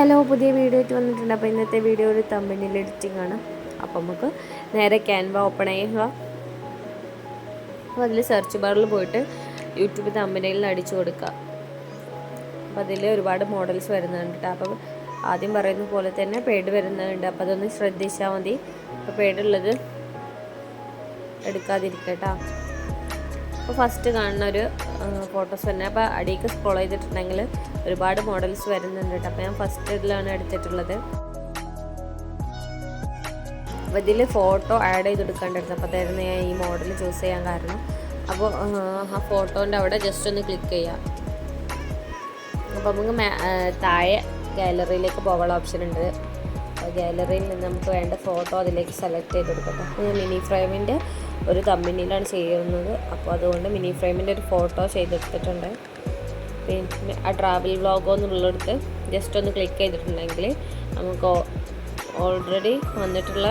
Hello, പുതിയ video ആയിട്ട് വന്നിട്ടുണ്ട്. അപ്പോൾ ഇന്നത്തെ വീഡിയോ ഒരു തമ്പനെയിൽ എഡിറ്റിംഗ് ആണ്. അപ്പോൾ നമുക്ക് നേരെ ക്യാൻവ ഓപ്പൺ ചെയ്യുക. അപ്പോൾ അതിൽ സെർച്ച് ബാറിൽ പോയിട്ട് യൂട്യൂബ് തമ്പനെയിൽ അടിച്ചു കൊടുക്കുക. അപ്പോൾ അതിൽ ഒരുപാട് മോഡൽസ് വരുന്നുണ്ട് കേട്ടോ. അപ്പോൾ ആദ്യം പറയുന്ന പോലെ തന്നെ പെയ്ഡ് വരുന്നുണ്ട്. അപ്പോൾ അതൊന്ന് ശ്രദ്ധിച്ചാൽ മതി. അപ്പോൾ പെയ്ഡുള്ളത് എടുക്കാതിരിക്കട്ടോ. അപ്പോൾ ഫസ്റ്റ് കാണുന്ന ഒരു ഫോട്ടോസ് തന്നെ. അപ്പോൾ അടിയിലേക്ക് സ്ക്രോൾ ചെയ്തിട്ടുണ്ടെങ്കിൽ ഒരുപാട് മോഡൽസ് വരുന്നുണ്ട് കേട്ടോ. അപ്പോൾ ഞാൻ ഫസ്റ്റ് ഇതിലാണ് എടുത്തിട്ടുള്ളത്. അപ്പോൾ ഇതിൽ ഫോട്ടോ ആഡ് ചെയ്തെടുക്കേണ്ടത്. അപ്പോൾ അതായിരുന്നു ഞാൻ ഈ മോഡൽ ചൂസ് ചെയ്യാൻ കാരണം. അപ്പോൾ ആ ഫോട്ടോൻ്റെ അവിടെ ജസ്റ്റ് ഒന്ന് ക്ലിക്ക് ചെയ്യാം. അപ്പോൾ നമുക്ക് താഴെ ഗാലറിയിലേക്ക് പോകാനുള്ള ഓപ്ഷൻ ഉണ്ട്. ഗാലറിയിൽ നിന്ന് നമുക്ക് വേണ്ട ഫോട്ടോ അതിലേക്ക് സെലക്ട് ചെയ്ത് കൊടുക്കട്ടെ. അപ്പോൾ ഞാൻ മിനി ഫ്രെയിമിൻ്റെ ഒരു തമ്പനെയിലാണ് ചെയ്യുന്നത്. അപ്പോൾ അതുകൊണ്ട് മിനി ഫ്രെയിമിൻ്റെ ഒരു ഫോട്ടോ ചെയ്തെടുത്തിട്ടുണ്ട്. പിന്നെ ആ ട്രാവൽ വ്ളോഗോ എന്നുള്ളിടത്ത് ജസ്റ്റ് ഒന്ന് ക്ലിക്ക് ചെയ്തിട്ടുണ്ടെങ്കിൽ നമുക്ക് ഓൾറെഡി വന്നിട്ടുള്ള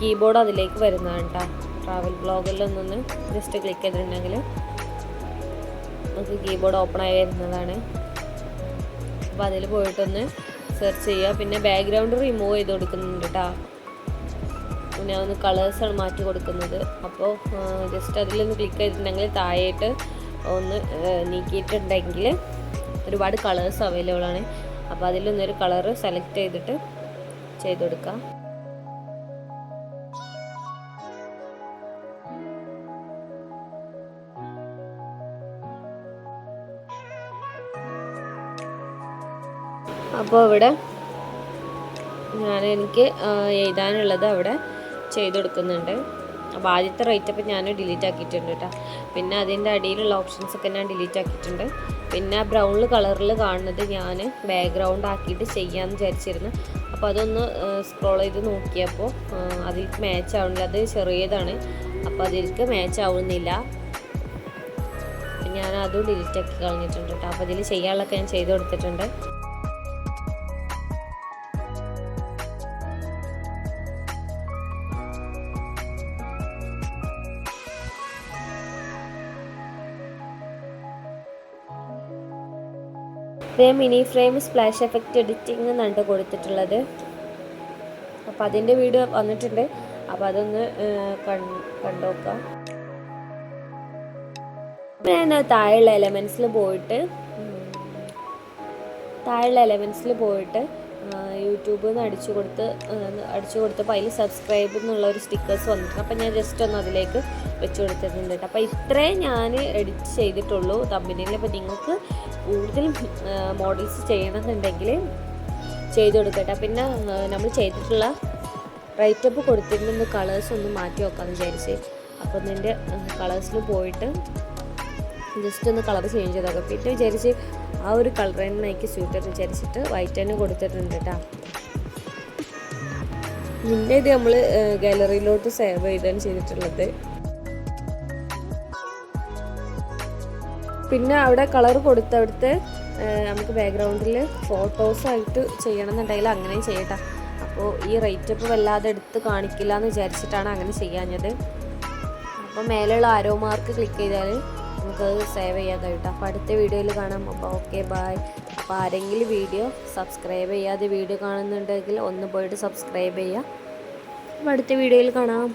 കീബോർഡ് അതിലേക്ക് വരുന്നതാണ് കേട്ടോ. ട്രാവൽ വ്ളോഗിൽ ഒന്നൊന്ന് ജസ്റ്റ് ക്ലിക്ക് ചെയ്തിട്ടുണ്ടെങ്കിൽ നമുക്ക് കീബോർഡ് ഓപ്പൺ ആയി വരുന്നതാണ്. അപ്പോൾ അതിൽ പോയിട്ടൊന്ന് സെർച്ച് ചെയ്യുക. പിന്നെ ബാക്ക്ഗ്രൗണ്ട് റിമൂവ് ചെയ്ത് കൊടുക്കുന്നുണ്ട് കേട്ടോ. ഞാൻ ഒന്ന് കളേഴ്സാണ് മാറ്റി കൊടുക്കുന്നത്. അപ്പോൾ ജസ്റ്റ് അതിലൊന്ന് ക്ലിക്ക് ചെയ്തിട്ടുണ്ടെങ്കിൽ താഴേട്ട് ഒന്ന് നീക്കിയിട്ടുണ്ടെങ്കിൽ ഒരുപാട് കളേഴ്സ് അവൈലബിൾ ആണ്. അപ്പോൾ അതിലൊന്നൊരു കളറ് സെലക്ട് ചെയ്തിട്ട് ചെയ്ത് കൊടുക്കാം. അപ്പോൾ ഇവിടെ എനിക്ക് എഴുതാനുള്ളത് അവിടെ ചെയ്ത് കൊടുക്കുന്നുണ്ട്. അപ്പോൾ ആദ്യത്തെ റൈറ്റപ്പ് ഞാൻ ഡിലീറ്റ് ആക്കിയിട്ടുണ്ട് കേട്ടോ. പിന്നെ അതിൻ്റെ അടിയിലുള്ള ഓപ്ഷൻസൊക്കെ ഞാൻ ഡിലീറ്റ് ആക്കിയിട്ടുണ്ട്. പിന്നെ ബ്രൗൺ കളറിൽ കാണുന്നത് ഞാൻ ബാക്ക്ഗ്രൗണ്ട് ആക്കിയിട്ട് ചെയ്യാമെന്ന് വിചാരിച്ചിരുന്നു. അപ്പോൾ അതൊന്ന് സ്ക്രോൾ ചെയ്ത് നോക്കിയപ്പോൾ അതിലേക്ക് മാച്ച് ആവുന്നില്ല. അത് ചെറിയതാണ്. അപ്പോൾ അതിലേക്ക് മാച്ച് ആവുന്നില്ല. ഞാൻ അതും ഡിലീറ്റ് ആക്കി കളഞ്ഞിട്ടുണ്ട് കേട്ടോ. അപ്പോൾ ഇതിൽ ചെയ്യാനുള്ളതൊക്കെ ഞാൻ ചെയ്ത് കൊടുത്തിട്ടുണ്ട്. ഇതേ mini frame splash effect editing എന്നാണ് കൊടുത്തിട്ടുള്ളത്. അപ്പോൾ അതിൻ്റെ വീഡിയോ വന്നിട്ടുണ്ട്. അപ്പോൾ അതൊന്ന് കണ്ടുനോക്കാം. ഞാൻ താഴെയുള്ള എലമെൻറ്റ്സിൽ പോയിട്ട് യൂട്യൂബിൽ നിന്ന് അടിച്ചു കൊടുത്തപ്പോൾ അതിൽ സബ്സ്ക്രൈബ് എന്നുള്ള ഒരു സ്റ്റിക്കേഴ്സ് വന്നിട്ടുണ്ട്. അപ്പോൾ ഞാൻ ജസ്റ്റ് ഒന്ന് അതിലേക്ക് വെച്ച് കൊടുത്തിട്ടുണ്ട്. അപ്പോൾ ഇത്രേ ഞാൻ എഡിറ്റ് ചെയ്തിട്ടുള്ളൂ തമ്പനെയിൽ. അപ്പോൾ നിങ്ങൾക്ക് കൂടുതൽ മോഡൽസ് ചെയ്യണമെന്നുണ്ടെങ്കിൽ ചെയ്ത് കൊടുക്കട്ടെ. പിന്നെ നമ്മൾ ചെയ്തിട്ടുള്ള റൈറ്റപ്പ് കൊടുത്തിട്ടുണ്ടെന്ന് കളേഴ്സ് ഒന്ന് മാറ്റി വെക്കാമെന്ന് വിചാരിച്ച്. അപ്പോൾ ഇതിൻ്റെ കളേഴ്സിൽ പോയിട്ട് ജസ്റ്റ് ഒന്ന് കളർ ചേഞ്ച് ചെയ്താൽ പിന്നെ വിചാരിച്ച് ആ ഒരു കളർ തന്നെ എനിക്ക് സ്യൂട്ടായിട്ട് വിചാരിച്ചിട്ട് വൈറ്റ് തന്നെ കൊടുത്തിട്ടുണ്ട് കേട്ടോ. പിന്നെ ഇത് നമ്മൾ ഗാലറിയിലോട്ട് സേവ് ചെയ്താണ് ചെയ്തിട്ടുള്ളത്. പിന്നെ അവിടെ കളർ കൊടുത്തടുത്ത് നമുക്ക് ബാക്ക്ഗ്രൗണ്ടിൽ ഫോട്ടോസായിട്ട് ചെയ്യണമെന്നുണ്ടെങ്കിൽ അങ്ങനെയും ചെയ്യട്ടെ. അപ്പോൾ ഈ റൈറ്റപ്പ് വല്ലാതെ എടുത്ത് കാണിക്കില്ല എന്ന് വിചാരിച്ചിട്ടാണ് അങ്ങനെ ചെയ്യാഞ്ഞത്. അപ്പോൾ മേലെയുള്ള ആരോ മാർക്ക് ക്ലിക്ക് ചെയ്താൽ നമുക്കത് സേവ് ചെയ്യാൻ കഴിയും. അപ്പോൾ അടുത്ത വീഡിയോയിൽ കാണാം. അപ്പോൾ ഓക്കെ, ബായ്. അപ്പോൾ ആരെങ്കിലും വീഡിയോ സബ്സ്ക്രൈബ് ചെയ്യാതെ വീഡിയോ കാണുന്നുണ്ടെങ്കിൽ ഒന്ന് പോയിട്ട് സബ്സ്ക്രൈബ് ചെയ്യുക. അപ്പോൾ അടുത്ത വീഡിയോയിൽ കാണാം.